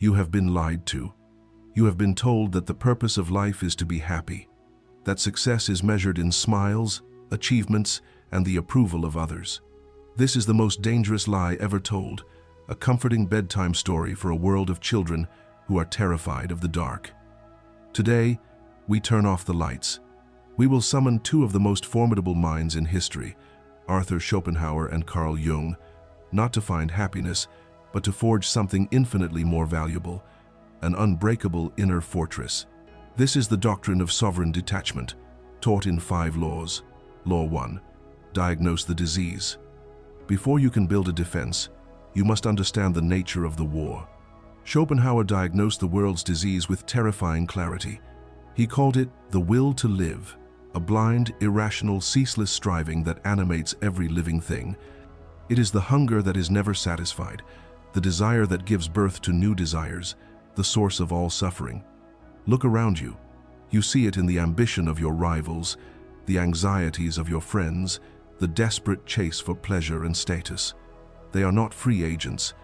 You have been lied to. You have been told that the purpose of life is to be happy, that success is measured in smiles, achievements, and the approval of others. This is the most dangerous lie ever told, a comforting bedtime story for a world of children who are terrified of the dark. Today, we turn off the lights. We will summon two of the most formidable minds in history, Arthur Schopenhauer and Carl Jung, not to find happiness, but to forge something infinitely more valuable, an unbreakable inner fortress. This is the doctrine of sovereign detachment, taught in 5 laws. Law 1. Diagnose the disease. Before you can build a defense, you must understand the nature of the war. Schopenhauer diagnosed the world's disease with terrifying clarity. He called it the will to live, a blind, irrational, ceaseless striving that animates every living thing. It is the hunger that is never satisfied, the desire that gives birth to new desires, the source of all suffering. Look around you. You see it in the ambition of your rivals, the anxieties of your friends, the desperate chase for pleasure and status. They are not free agents.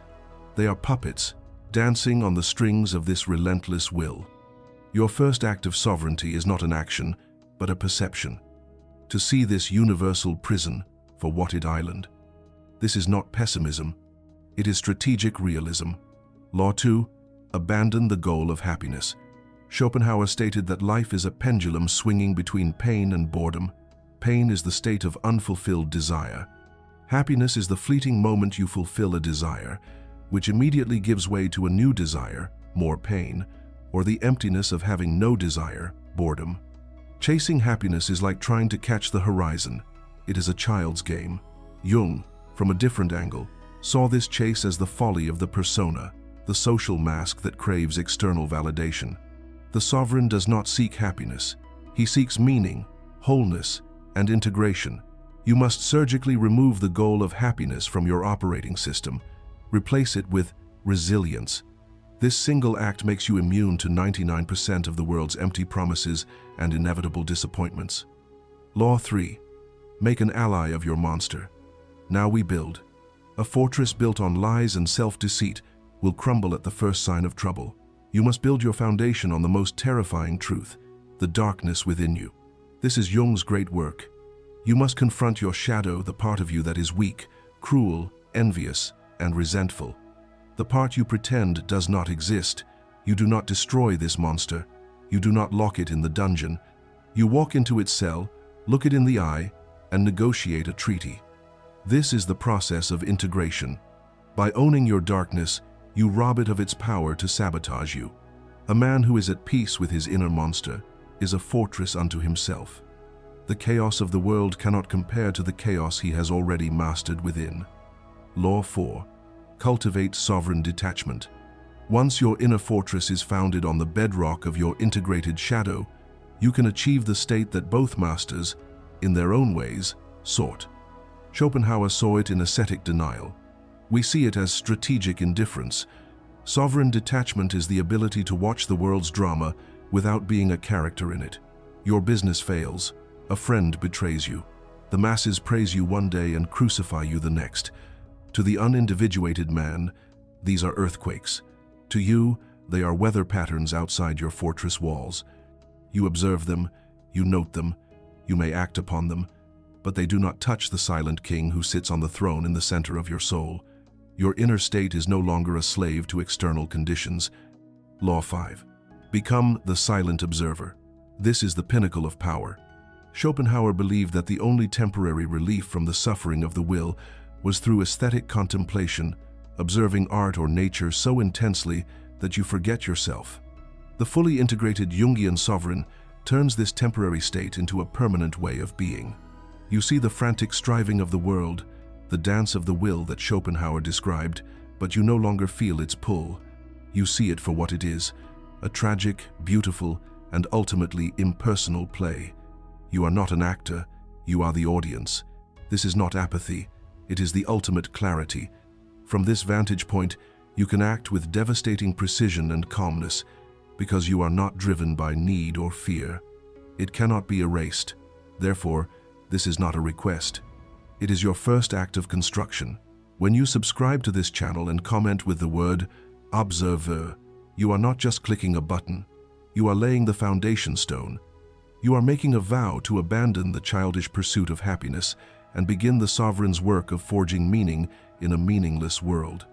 They are puppets, dancing on the strings of this relentless will. Your first act of sovereignty is not an action, but a perception. To see this universal prison for what it island. This is not pessimism. It is strategic realism. Law 2. Abandon the goal of happiness. Schopenhauer stated that life is a pendulum swinging between pain and boredom. Pain is the state of unfulfilled desire. Happiness is the fleeting moment you fulfill a desire, which immediately gives way to a new desire, more pain, or the emptiness of having no desire, boredom. Chasing happiness is like trying to catch the horizon. It is a child's game. Jung, from a different angle, saw this chase as the folly of the persona, the social mask that craves external validation. The sovereign does not seek happiness. He seeks meaning, wholeness, and integration. You must surgically remove the goal of happiness from your operating system. Replace it with resilience. This single act makes you immune to 99% of the world's empty promises and inevitable disappointments. Law 3. Make an ally of your monster. Now we build. A fortress built on lies and self-deceit will crumble at the first sign of trouble. You must build your foundation on the most terrifying truth, the darkness within you. This is Jung's great work. You must confront your shadow, the part of you that is weak, cruel, envious, and resentful. The part you pretend does not exist. You do not destroy this monster. You do not lock it in the dungeon. You walk into its cell, look it in the eye, and negotiate a treaty. This is the process of integration. By owning your darkness, you rob it of its power to sabotage you. A man who is at peace with his inner monster is a fortress unto himself. The chaos of the world cannot compare to the chaos he has already mastered within. Law 4. Cultivate sovereign detachment. Once your inner fortress is founded on the bedrock of your integrated shadow, you can achieve the state that both masters, in their own ways, sought. Schopenhauer saw it in ascetic denial. We see it as strategic indifference. Sovereign detachment is the ability to watch the world's drama without being a character in it. Your business fails. A friend betrays you. The masses praise you one day and crucify you the next. To the unindividuated man, these are earthquakes. To you, they are weather patterns outside your fortress walls. You observe them, you note them, you may act upon them, but they do not touch the silent king who sits on the throne in the center of your soul. Your inner state is no longer a slave to external conditions. Law 5. Become the silent observer. This is the pinnacle of power. Schopenhauer believed that the only temporary relief from the suffering of the will was through aesthetic contemplation, observing art or nature so intensely that you forget yourself. The fully integrated Jungian sovereign turns this temporary state into a permanent way of being. You see the frantic striving of the world, the dance of the will that Schopenhauer described, but you no longer feel its pull. You see it for what it is, a tragic, beautiful, and ultimately impersonal play. You are not an actor, you are the audience. This is not apathy, it is the ultimate clarity. From this vantage point, you can act with devastating precision and calmness, because you are not driven by need or fear. It cannot be erased. Therefore, this is not a request. It is your first act of construction. When you subscribe to this channel and comment with the word observer, You are not just clicking a button. You are laying the foundation stone. You are making a vow to abandon the childish pursuit of happiness and begin the sovereign's work of forging meaning in a meaningless world.